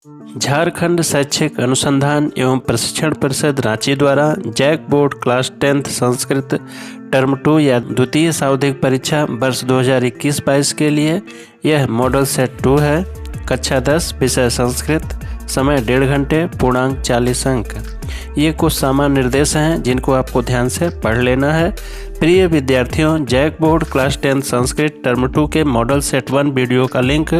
झारखंड शैक्षिक अनुसंधान एवं प्रशिक्षण परिषद रांची द्वारा JAC board class 10th Sanskrit term 2 या द्वितीय सावधिक परीक्षा वर्ष 2021-22 के लिए यह मॉडल सेट 2 है। कक्षा 10 विषय संस्कृत, समय 1.5 घंटे, पूर्णांक 40 अंक। ये कुछ सामान्य निर्देश हैं जिनको आपको ध्यान से पढ़ लेना है। प्रिय विद्यार्थियों, JAC board class 10 Sanskrit term 2 के मॉडल सेट 1 वीडियो का लिंक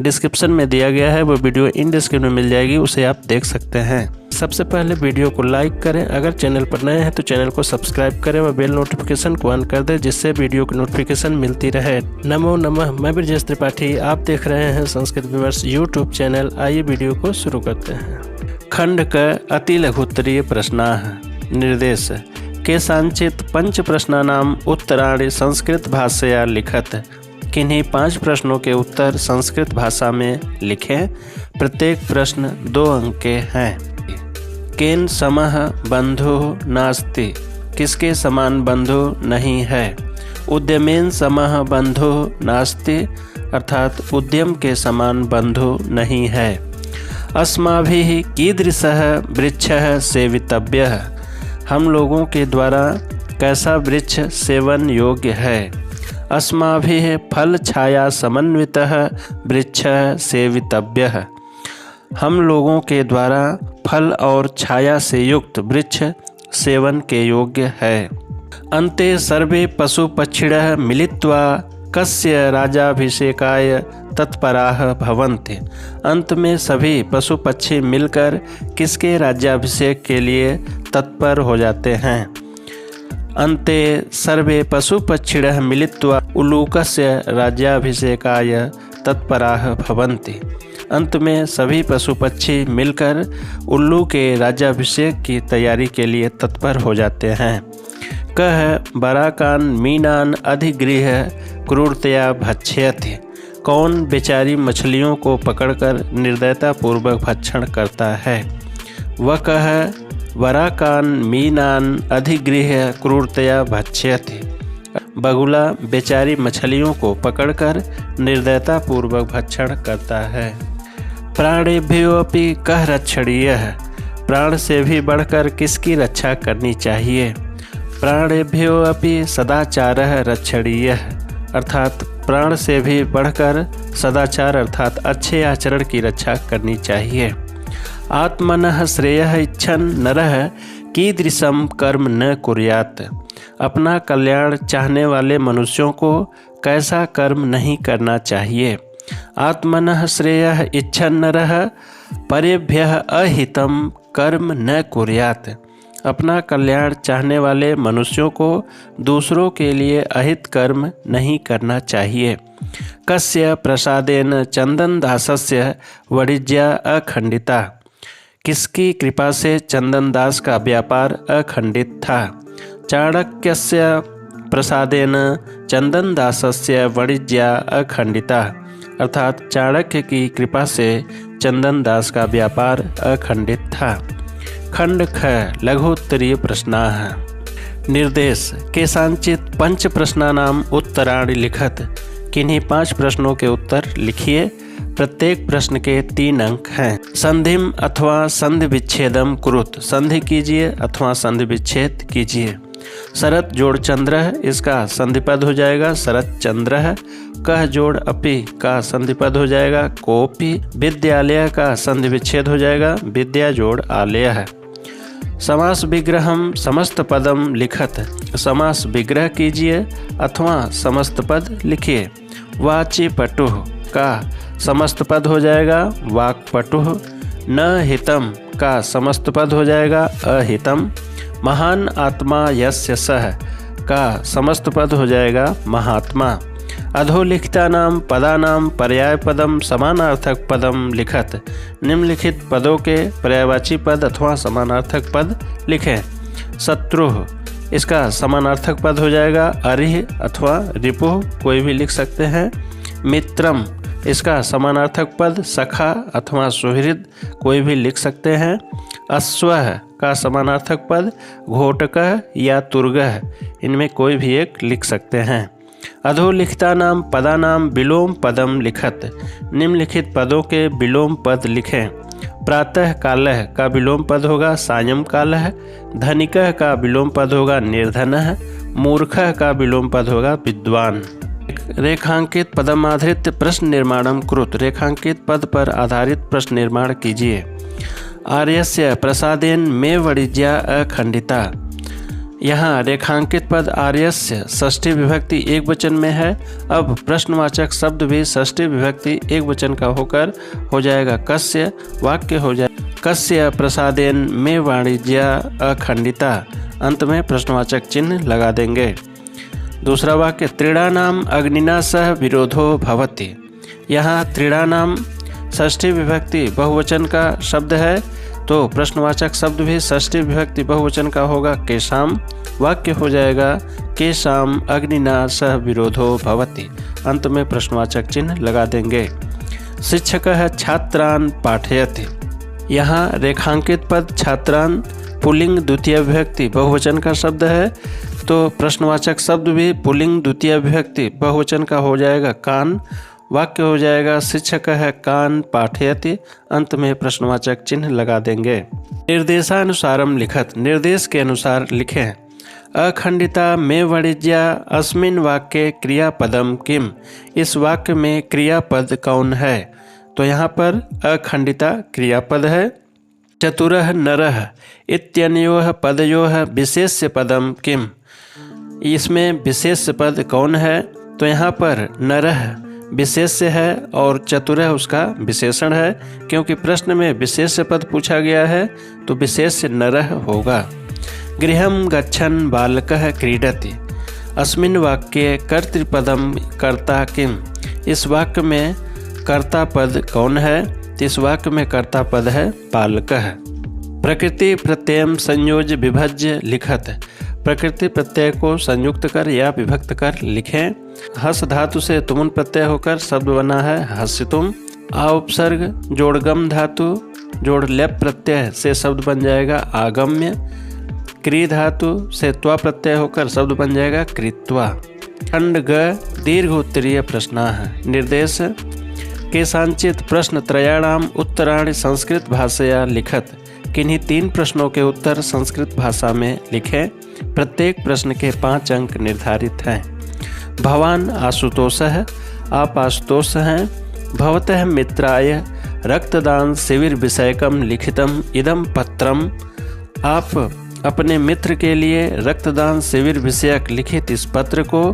डिस्क्रिप्शन में दिया गया है। वो वीडियो इन डिस्क्रिप्शन में मिल जाएगी, उसे आप देख सकते हैं। सबसे पहले वीडियो को लाइक करें, अगर चैनल पर नए हैं तो चैनल को सब्सक्राइब करें व बेल नोटिफिकेशन को ऑन कर दें, जिससे वीडियो की नोटिफिकेशन मिलती रहे। नमो नमः, मैं ब्रजेश त्रिपाठी, आप देख रहे हैं संस्कृत विमर्श यूट्यूब चैनल। आइए वीडियो को शुरू करते हैं। खंड का अति लघुत्तरीय प्रश्नाः निर्देश केषाञ्चित् पंच प्रश्नानाम् उत्तराणि संस्कृत भाषया लिखत। किन्हीं 5 प्रश्नों के उत्तर संस्कृत भाषा में लिखें। प्रत्येक प्रश्न 2 अंक के हैं। केन समः बंधुः नास्ति, किसके समान बंधु नहीं है। उद्यमेन समः बंधुः नास्ति, अर्थात उद्यम के समान बंधु नहीं है। अस्माभिः कीदृशः वृक्षः सेवितव्यः, हम लोगों के द्वारा कैसा वृक्ष सेवन योग्य है। अस्माभिः फल छाया समन्वितः वृक्षः सेवितव्यः, हम लोगों के द्वारा फल और छाया से युक्त वृक्ष सेवन के योग्य है। अन्ते सर्वे पशु पक्षिणः मिलित्वा कस्य राजाभिषेकाय तत्पराः भवन्ति, अंत में सभी पशु पक्षी मिलकर किसके राज्याभिषेक के लिए तत्पर हो जाते हैं। अन्ते सर्वे पशु पक्षिणः मिलित्वा उलूकस्य राज्याभिषेकाय तत्पराः भवन्ति, अंत में सभी पशु पक्षी मिलकर उल्लू के राज्याभिषेक की तैयारी के लिए तत्पर हो जाते हैं। कह बराकान मीनान अधिगृह्य क्रूरतया भक्ष्यति, कौन बेचारी मछलियों को पकड़कर निर्दयतापूर्वक भक्षण करता है। वह कह वराकान मीनान अधिगृह्य क्रूरतया भक्ष्यति, बगुला बेचारी मछलियों को पकड़कर निर्दयतापूर्वक भक्षण करता है। प्राणेभ्योऽपि कः रक्षणीयः, प्राण से भी बढ़कर किसकी रक्षा करनी चाहिए। प्राणेभ्योऽपि सदाचारः रक्षणीयः, अर्थात प्राण से भी बढ़कर सदाचार अर्थात अच्छे आचरण की रक्षा करनी चाहिए। आत्मनः श्रेयः इच्छन् नरः कीदृशं कर्म न कुर्यात्, अपना कल्याण चाहने वाले मनुष्यों को कैसा कर्म नहीं करना चाहिए। आत्मनः श्रेयः इच्छन् नरः परेभ्यः अहितं कर्म न कुर्यात्, अपना कल्याण चाहने वाले मनुष्यों को दूसरों के लिए अहित कर्म नहीं करना चाहिए। कस्य प्रसादेन चंदन दासस्य वाणिज्या अखंडिता, किसकी कृपा से चंदन दास का व्यापार अखंडित था। चाणक्यस्य प्रसादेन चंदन दासस्य वाणिज्या अखंडिता, अर्थात चाणक्य की कृपा से चंदन दास का व्यापार अखंडित था। खंड ख लघुत्तरीय प्रश्नाः निर्देश केषाञ्चित् पंच प्रश्नानाम् उत्तराणि लिखत, किन्हीं 5 प्रश्नों के उत्तर लिखिए। प्रत्येक प्रश्न के 3 अंक हैं। संधिम अथवा संधि विच्छेदम कुरुत, संधि कीजिए अथवा संधि विच्छेद कीजिए। शरत जोड़ चंद्रः, इसका संधिपद हो जाएगा शरत चंद्रः। कह जोड़ अपि का संधिपद हो जाएगा कोपि। विद्यालय का संधि विच्छेद हो जाएगा विद्या जोड़ आलयः। समास विग्रहम समस्त पदम लिखत, समास विग्रह कीजिए अथवा समस्त पद लिखिए। वाची पटुः का समस्त पद हो जाएगा वाक्पटुः। न हितम का समस्त पद हो जाएगा अहितम। महान आत्मा यस्य सः का समस्त पद हो जाएगा महात्मा। अधोलिखितानां पदानां पर्यायपदम समानार्थक पदम लिखत, निम्नलिखित पदों के पर्यायवाची पद अथवा समानार्थक पद लिखें। शत्रुः, इसका समानार्थक पद हो जाएगा अरिह अथवा रिपुः, कोई भी लिख सकते हैं। मित्रम, इसका समानार्थक पद सखा अथवा सुहृद, कोई भी लिख सकते हैं। अश्वः का समानार्थक पद घोटकः या तुर्गः, इनमें कोई भी एक लिख सकते हैं। अधोलिखितानां पदानां विलोम पदम लिखत। निम्नलिखित पदों के विलोम पद लिखें। प्रातः कालः का विलोम पद होगा सायं कालः। धनिकः का विलोम पद होगा निर्धनः। मूर्खः का विलोम पद होगा विद्वान। रेखांकित पदम आधारित प्रश्न निर्माणम कुरुत। रेखांकित पद पर आधारित प्रश्न निर्माण कीजिए। आर्यस्य प्रसादेन मे वणिज्या अखंडिता। यहाँ रेखांकित पद आर्यस्य षष्ठी विभक्ति एक वचन में है। अब प्रश्नवाचक शब्द भी षष्ठी विभक्ति एक वचन का होकर हो जाएगा कस्य। वाक्य हो जाए कस्य प्रसादेन मे वाणिज्या अखंडिता। अंत में प्रश्नवाचक चिन्ह लगा देंगे। दूसरा वाक्य त्रीणानाम अग्निना सह विरोधो भवति। यहाँ त्रीणानाम षष्ठी विभक्ति बहुवचन का शब्द है, तो प्रश्नवाचक शब्द भी षष्ठी विभक्ति बहुवचन का होगा केशाम। वाक्य हो जाएगा केशाम अग्निना सह विरोधो भवति। अंत में प्रश्नवाचक चिन्ह लगा देंगे। शिक्षकः छात्रान् पाठयति। यहाँ रेखांकित पद छात्रान् पुल्लिंग द्वितीय विभक्ति बहुवचन का शब्द है, तो प्रश्नवाचक शब्द भी पुल्लिंग द्वितीय विभक्ति बहुवचन का हो जाएगा कान। वाक्य हो जाएगा शिक्षक है कान पाठयति। अंत में प्रश्नवाचक चिन्ह लगा देंगे। निर्देशानुसारम लिखत। निर्देश के अनुसार लिखें। अखंडिता में वणिज्या अस्मिन् वाक्ये क्रियापदम किम। इस वाक्य में क्रियापद कौन है? तो यहाँ पर अखंडिता क्रियापद है। चतुरः नरः इत्यनयोः पदयोः विशेष्य पदम किम। इसमें विशेष्य पद कौन है? तो यहाँ पर नरः विशेष्य है और चतुरः उसका विशेषण है। क्योंकि प्रश्न में विशेष्य पद पूछा गया है तो विशेष्य नरः होगा। गृहं गच्छन् बालकः क्रीडति। अस्मिन् वाक्ये कर्तृपदम कर्ता किम। इस वाक्य में कर्ता पद कौन है? तो इस वाक्य में कर्ता पद है बालकः। प्रकृति प्रत्ययम संयोज्य विभज्य लिखत। प्रकृति प्रत्यय को संयुक्त कर या विभक्त कर लिखें। हस धातु से तुमुन प्रत्यय होकर शब्द बना है हस्यतुम। आ उपसर्ग जोड़ गम धातु जोड़ लेप प्रत्यय से शब्द बन जाएगा आगम्य। क्री धातु से त्वा प्रत्यय होकर शब्द बन जाएगा कृत्वा। खंड ग दीर्घ उत्तरीय प्रश्नाः। निर्देश केषांचित् प्रश्नत्रयाणाम उत्तराणि संस्कृत भाषया लिखत। किन्हीं 3 प्रश्नों के उत्तर संस्कृत भाषा में लिखें। प्रत्येक प्रश्न के 5 अंक निर्धारित हैं। भवान आशुतोषः। आप आशुतोष हैं। भवतः मित्राय रक्तदान शिविर विषयकम लिखितम इदम पत्रम। आप अपने मित्र के लिए रक्तदान शिविर विषयक लिखित इस पत्र को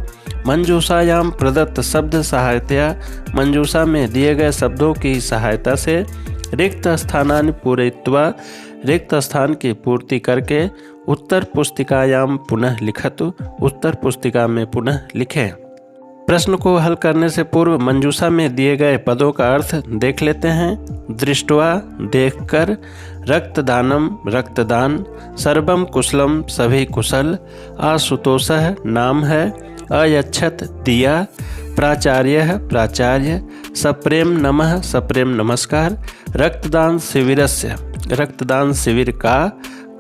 मंजूषायाम प्रदत्त शब्द सहायतया मंजूषा में दिए गए शब्दों की सहायता से रिक्त स्थानानि पूरयित्वा रिक्त स्थान की पूर्ति करके उत्तर पुस्तिकायाम पुनः लिखतु। उत्तर पुस्तिका में पुनः लिखें। प्रश्न को हल करने से पूर्व मंजूषा में दिए गए पदों का अर्थ देख लेते हैं। दृष्टवा देखकर, रक्तदानम रक्तदान, सर्वम कुशलम सभी कुशल, आशुतोषः नाम है, अयच्छत दिया, प्राचार्य प्राचार्य, सप्रेम नमः सप्रेम नमस्कार, रक्तदान शिविरस्य रक्तदान शिविर का,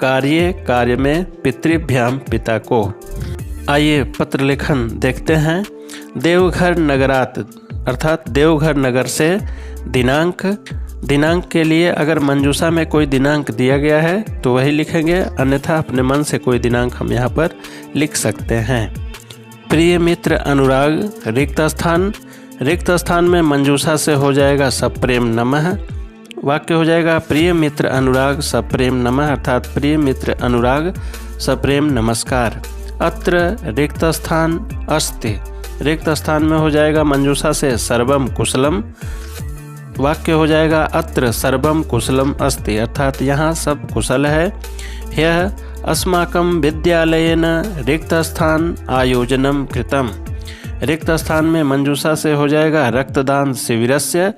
कार्य में, पितृभ्याम पिता को। आइए पत्र लेखन देखते हैं। देवघर नगरात अर्थात देवघर नगर से दिनांक। दिनांक के लिए अगर मंजूषा में कोई दिनांक दिया गया है तो वही लिखेंगे, अन्यथा अपने मन से कोई दिनांक हम यहाँ पर लिख सकते हैं। प्रिय मित्र अनुराग रिक्त स्थान। रिक्त स्थान में मंजूषा से हो जाएगा सप्रेम नमः। वाक्य हो जाएगा प्रिय मित्र अनुराग सप्रेम नमः अर्थात प्रिय मित्र अनुराग सप्रेम नमस्कार। अत्र रिक्त स्थान अस्ति। रिक्त स्थान में हो जाएगा मंजूषा से सर्वम कुशलम। वाक्य हो जाएगा अत्र सर्वम कुशलम अस्ति अर्थात यहाँ सब कुशल है। यह अस्माकं विद्यालयेन रिक्त स्थान आयोजनम कृतम। रिक्त स्थान में मंजूषा से हो जाएगा रक्तदान शिविरस्य।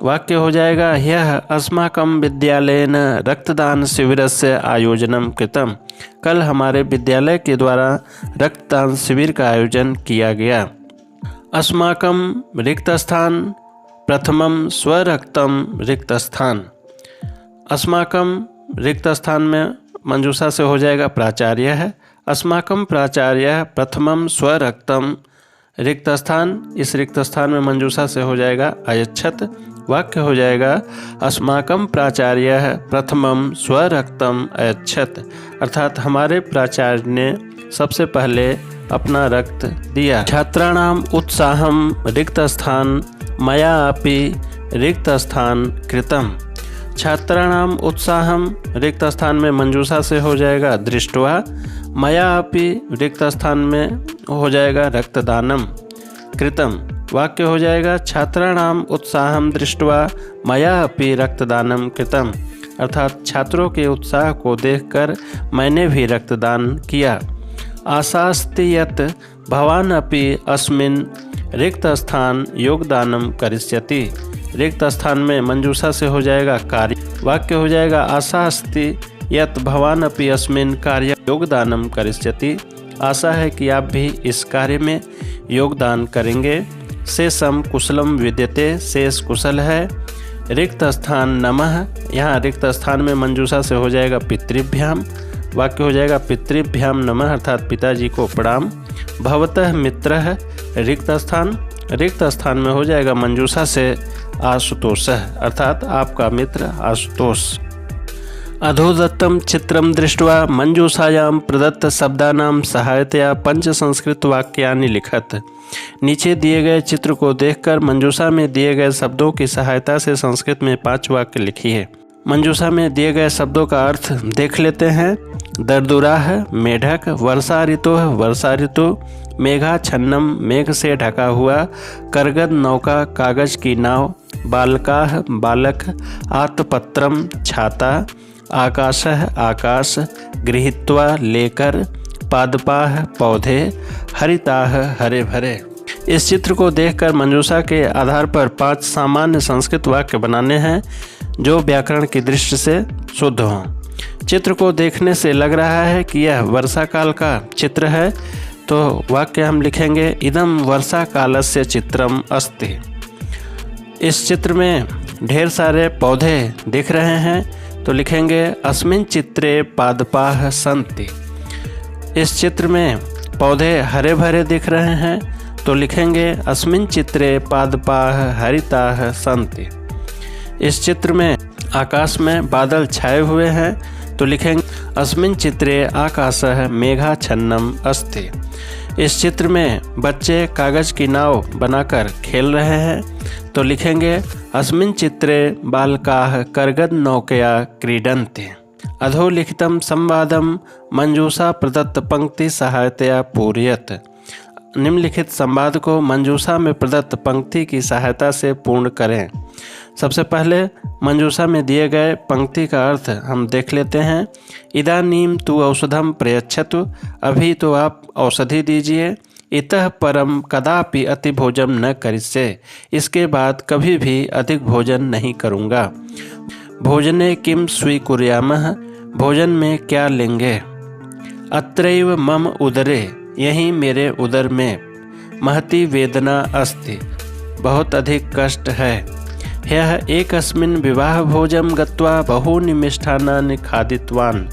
वाक्य हो जाएगा यह अस्माकं विद्यालयेन रक्तदान शिविरस्य आयोजनम कृतम। कल हमारे विद्यालय के द्वारा रक्तदान शिविर का आयोजन किया गया। अस्माकं रिक्त स्थान प्रथमम स्वरक्तम रिक्त स्थान। अस्माकं रिक्त स्थान में मंजूषा से हो जाएगा प्राचार्य है। अस्माकं प्राचार्य प्रथमम स्वरक्तम रिक्त स्थान, इस रिक्त स्थान में मंजूषा से हो जाएगा अयच्छत। वाक्य हो जाएगा अस्माकं प्राचार्यः प्रथमं स्वरक्तम अयच्छत, अर्थात हमारे प्राचार्य ने सबसे पहले अपना रक्त दिया। छात्राणाम उत्साहम रिक्त स्थान मया अपि रिक्त स्थान कृतम। छात्राणाम उत्साहम रिक्त स्थान में मंजूषा से हो जाएगा दृष्ट्वा। मया अपि रिक्त स्थान में हो जाएगा रक्तदानम कृतम। वाक्य हो जाएगा छात्राणाम उत्साहम दृष्ट्वा मया अपि रक्तदानम कृतम, अर्थात छात्रों के उत्साह को देखकर मैंने भी रक्तदान किया। आशास्ति यत् भवान् अपि अस्मिन् रिक्त स्थान योगदानम करिष्यति। रिक्त स्थान में मंजूषा से हो जाएगा कार्य। वाक्य हो जाएगा आशा अस्ति यत् भवान् अपि अस्मिन् कार्य योगदानम करिष्यति। आशा है कि आप भी इस कार्य में योगदान करेंगे। शेषम कुशलम विद्यते, शेष कुशल है। रिक्त स्थान नमः, यहाँ रिक्त स्थान में मंजूषा से हो जाएगा पितृभ्याम। वाक्य हो जाएगा पितृभ्याम नमः, अर्थात पिताजी को प्रणाम। भवतः मित्रः रिक्त स्थान, रिक्त स्थान में हो जाएगा मंजूषा से आशुतोषः, अर्थात आपका मित्र आशुतोष। अधोदत्तम चित्रम दृष्ट्वा मंजूषायां प्रदत्त शब्दानां सहायतया पंच संस्कृत वाक्यानि लिखत। नीचे दिए गए चित्र को देखकर मंजूषा में दिए गए शब्दों की सहायता से संस्कृत में 5 वाक्य लिखिए। मंजूषा में दिए गए शब्दों का अर्थ देख लेते हैं। दर्दुराह मेढक, वर्षा ऋतु वर्षा ऋतु, मेघाच्छन्नम मेघ से ढका हुआ, करगद नौका कागज की नाव, बालकाह बालक, आतपत्रम छाता, आकाशः आकाश, गृहीत्वा लेकर, पादपाह पौधे, हरिताह हरे भरे। इस चित्र को देखकर मंजूषा के आधार पर 5 सामान्य संस्कृत वाक्य बनाने हैं जो व्याकरण की दृष्टि से शुद्ध हों। चित्र को देखने से लग रहा है कि यह वर्षा काल का चित्र है, तो वाक्य हम लिखेंगे इदं वर्षा कालस्य चित्रम अस्ति। इस चित्र में ढेर सारे पौधे दिख रहे हैं, तो लिखेंगे अस्मिन् चित्रे पादपाः सन्ति। इस चित्र में पौधे हरे भरे दिख रहे हैं, तो लिखेंगे अस्मिन् चित्रे पादपाः हरिताः सन्ति। इस चित्र में आकाश में बादल छाए हुए हैं, तो लिखेंगे अस्मिन् चित्रे आकाशः मेघाच्छन्नम अस्ति। इस चित्र में बच्चे कागज की नाव बनाकर खेल रहे हैं, तो लिखेंगे अस्मिन् चित्रे बालकाः करगद नौकया क्रीडन्ति। अधोलिखितं संवादं मंजूषा प्रदत्त पंक्ति सहायतया पूरयत। निम्नलिखित संवाद को मंजूषा में प्रदत्त पंक्ति की सहायता से पूर्ण करें। सबसे पहले मंजूषा में दिए गए पंक्ति का अर्थ हम देख लेते हैं। इदानीं तु औषधं प्रयच्छतु, अभी तो आप औषधि दीजिए। इतः परम कदापि अति भोजन न करिष्ये, इसके बाद कभी भी अधिक भोजन नहीं करूँगा। भोजने किम स्वीकुर्यामः, भोजन में क्या लेंगे। अत्रैव मम उदरे, यहीं मेरे उदर में। महती वेदना अस्ति, बहुत अधिक कष्ट है। ह्यः एकस्मिन् विवाह भोजं गत्वा बहूनि मिष्टान्नानि खादितवान्,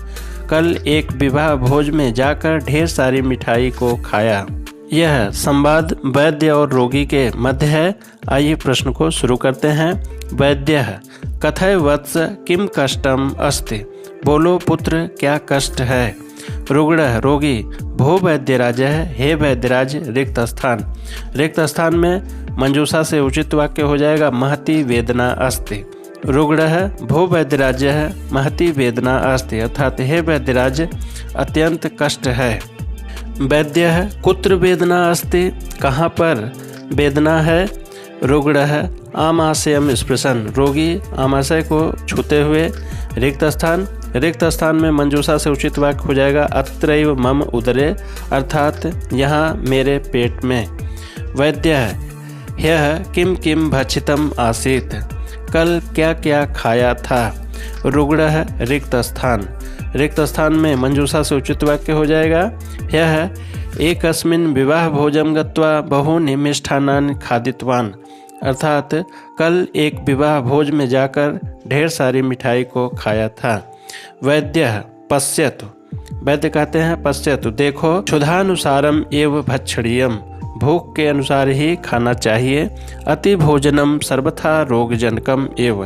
कल एक विवाह भोज में जाकर ढेर सारी मिठाई को खाया। यह संवाद वैद्य और रोगी के मध्य है। आइए प्रश्न को शुरू करते हैं। वैद्यः कथय वत्स किम कष्टम अस्ति, बोलो पुत्र क्या कष्ट है। रुग्णः रोगी, भो वैद्यराजः, हे वैद्यराज रिक्त स्थान। रिक्त स्थान में मंजूषा से उचित वाक्य हो जाएगा महती वेदना अस्ति। रुग्णः भो वैद्यराजः महती वेदना अस्ति, अर्थात हे वैद्यराज अत्यंत कष्ट है। वैद्यः कुत्र वेदना अस्ति, कहाँ पर वेदना है। रुग्णः आमाशयम स्पृशन, रोगी आमाशय को छूते हुए। रिक्त स्थान, रिक्त स्थान में मंजूषा से उचित वाक्य हो जाएगा अत्रैव मम उदरे, अर्थात यहाँ मेरे पेट में। वैद्यः ह्यः किम किम भक्षितम आसीत्, कल क्या क्या खाया था। रुग्णः रिक्त स्थान, रिक्त स्थान में मंजूषा से उचित वाक्य हो जाएगा ह्यः एकस्मिन् विवाह भोजं गत्वा बहूनि मिष्टान्नानि खादितवान्, अर्थात कल एक विवाह भोज में जाकर ढेर सारी मिठाई को खाया था। वैद्यः पश्यतु, वैद्य कहते हैं पश्यतु देखो, क्षुधानुसारम एव भक्षणीयम, भूख के अनुसार ही खाना चाहिए। अति भोजनम सर्वथा रोगजनकम एव।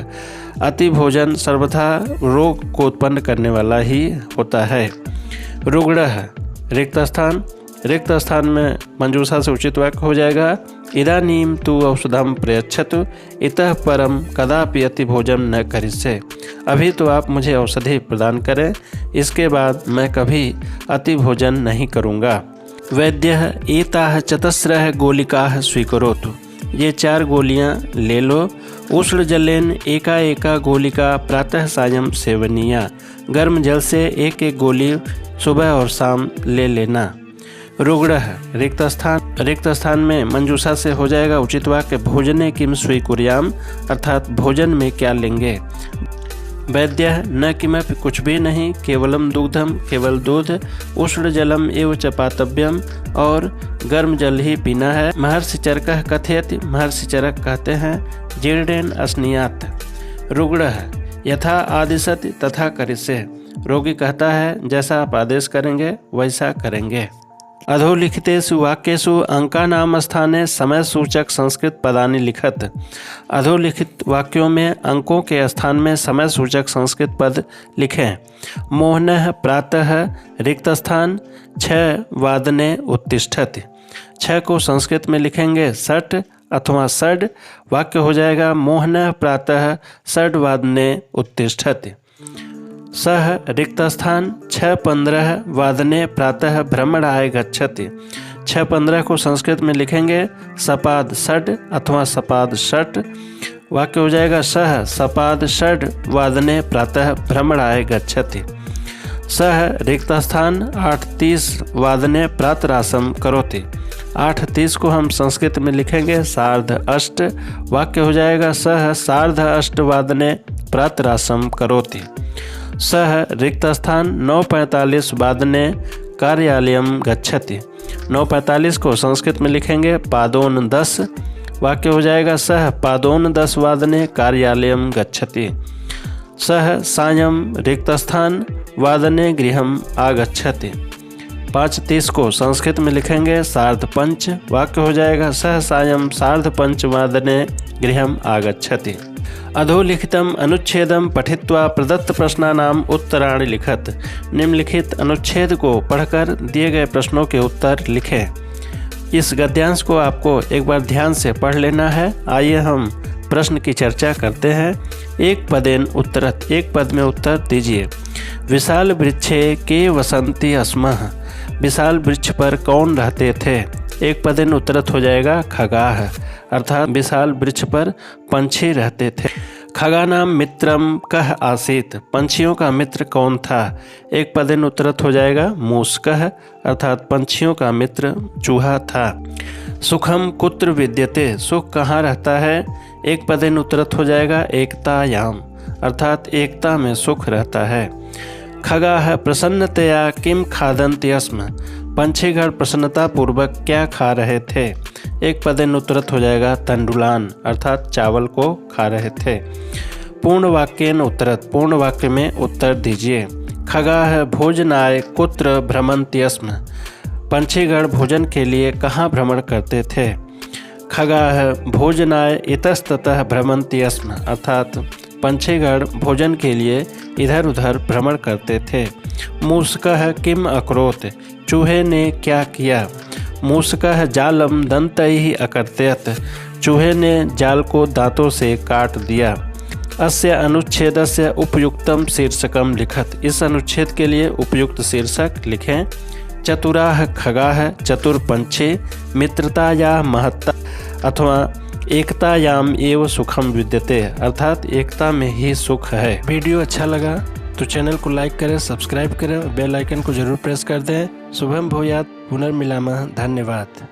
अति भोजन सर्वथा रोग को उत्पन्न करने वाला ही होता है। रुग्णः रिक्त स्थान। रिक्त स्थान में मंजूषा से उचित वाक्य हो जाएगा इदानीं तु औषधम प्रयच्छतु इतः परम कदापि अति भोजन न करिष्ये। अभी तो आप मुझे औषधि प्रदान करें, इसके बाद मैं कभी अति भोजन नहीं करूँगा। वैद्यः एताः चतस्रः गोलिकाः स्वीकरोतु। ये 4 गोलियां ले लो। उष्ण जलेन एका एका गोलिका प्रातः सायं सेवनीया। गर्म जल से एक एक गोली सुबह और शाम ले लेना। रुग्णः रिक्त स्थान। रिक्त स्थान में मंजूषा से हो जाएगा उचित वाक्य भोजने किम स्वीकुर्याम, अर्थात भोजन में क्या लेंगे। वैद्यः न किमपि कुछ भी नहीं, केवलम दुग्धम केवल दूध, उष्ण जलम एव च पातव्यम और गर्म जल ही पीना है। महर्षि चरकः कथयति। महर्षि चरक कहते हैं जीर्णेन अस्नियात्। रुग्णः यथा आदिशति तथा करिष्ये। रोगी कहता है जैसा आप आदेश करेंगे वैसा करेंगे। अधोलिखितेषु वाक्येषु अंकानां स्थाने समय सूचक संस्कृत पदानि लिखत। अधोलिखित वाक्यों में अंकों के स्थान में समय सूचक संस्कृत पद लिखें। मोहनः प्रातः रिक्त स्थान 6 वादने उत्तिष्ठति। 6 को संस्कृत में लिखेंगे षट् अथवा षड्। वाक्य हो जाएगा मोहनः प्रातः षड् वादने उत्तिष्ठति। सह रिक्त स्थान 6:15 वादने प्रातः भ्रमणाय गच्छति। 6:15 को संस्कृत में लिखेंगे सपाद षड् अथवा सपाद षट्। वाक्य हो जाएगा सह सपाद षड् वादने प्रातः भ्रमणाय गच्छति। सह रिक्त स्थान 8:30 वादने प्रातरासम करोति। 8:30 को हम संस्कृत में लिखेंगे सार्ध अष्ट। वाक्य हो जाएगा सह सार्ध अष्ट वादने प्रातरासम करोति। सह रिक्त स्थान 9:45 वादने कार्यालयम गच्छति। 9:45 को संस्कृत में लिखेंगे पादोन 10। वाक्य हो जाएगा सह पादोन 10 वादने कार्यालयम गच्छति। सह सायं रिक्त स्थान वादने गृहम आगच्छति। 5:30 को संस्कृत में लिखेंगे सार्ध पंच। वाक्य हो जाएगा सह सायं सार्ध पंच वादने गृहम आगच्छति। अधोलिखितम अनुच्छेदम पठित्वा प्रदत्त प्रश्नानाम उत्तराणि लिखत। निम्नलिखित अनुच्छेद को पढ़कर दिए गए प्रश्नों के उत्तर लिखें। इस गद्यांश को आपको एक बार ध्यान से पढ़ लेना है। आइए हम प्रश्न की चर्चा करते हैं। एक पदेन उत्तरत। एक पद में उत्तर दीजिए। विशाल वृक्षे के वसंती अस्मः। विशाल वृक्ष पर कौन रहते थे। एक पदेन उत्तरत हो जाएगा खगाः, अर्थात विशाल वृक्ष पर पंछी रहते थे। खगानाम मित्रम कः आसीत। पंछियों का मित्र कौन था। एक पदेन उत्तरत हो जाएगा मूषकः, अर्थात पंछियों का मित्र चूहा था। सुखम कुत्र विद्यते। सुख कहाँ रहता है। एक पदेन उत्तरत हो जाएगा एकतायाम, अर्थात एकता में सुख रहता है। खगाः प्रसन्नतया किम खादन्ति स्म। पंछीगण प्रसन्नता पूर्वक क्या खा रहे थे। एक पदेन उत्तरत हो जाएगा तंडुलान, अर्थात चावल को खा रहे थे। पूर्ण वाक्येन उत्तरत। पूर्ण वाक्य में उत्तर दीजिए। खगाः भोजनाय कुत्र भ्रमन्ति स्म। पंछीगण भोजन के लिए कहाँ भ्रमण करते थे। खगाः भोजनाय इतस्ततः भ्रमन्ति स्म, अर्थात पंछीगण भोजन के लिए इधर उधर भ्रमण करते थे। मूषकः किम अकरोत्। चूहे ने क्या किया। मूषकः जालम दन्तैः अकर्तयत्। चूहे ने जाल को दांतों से काट दिया। अस्य अनुच्छेदस्य उपयुक्तम शीर्षकम लिखत। इस अनुच्छेद के लिए उपयुक्त शीर्षक लिखें। चतुराः खगाः। चतुर पंछी। मित्रताया महत्ता अथवा एकतायाम एव सुखम विद्यते, अर्थात एकता में ही सुख है। वीडियो अच्छा लगा तो चैनल को लाइक करें, सब्सक्राइब करें और बेल आइकन को जरूर प्रेस कर दें। शुभम भूयात्। पुनर्मिलामः। धन्यवाद।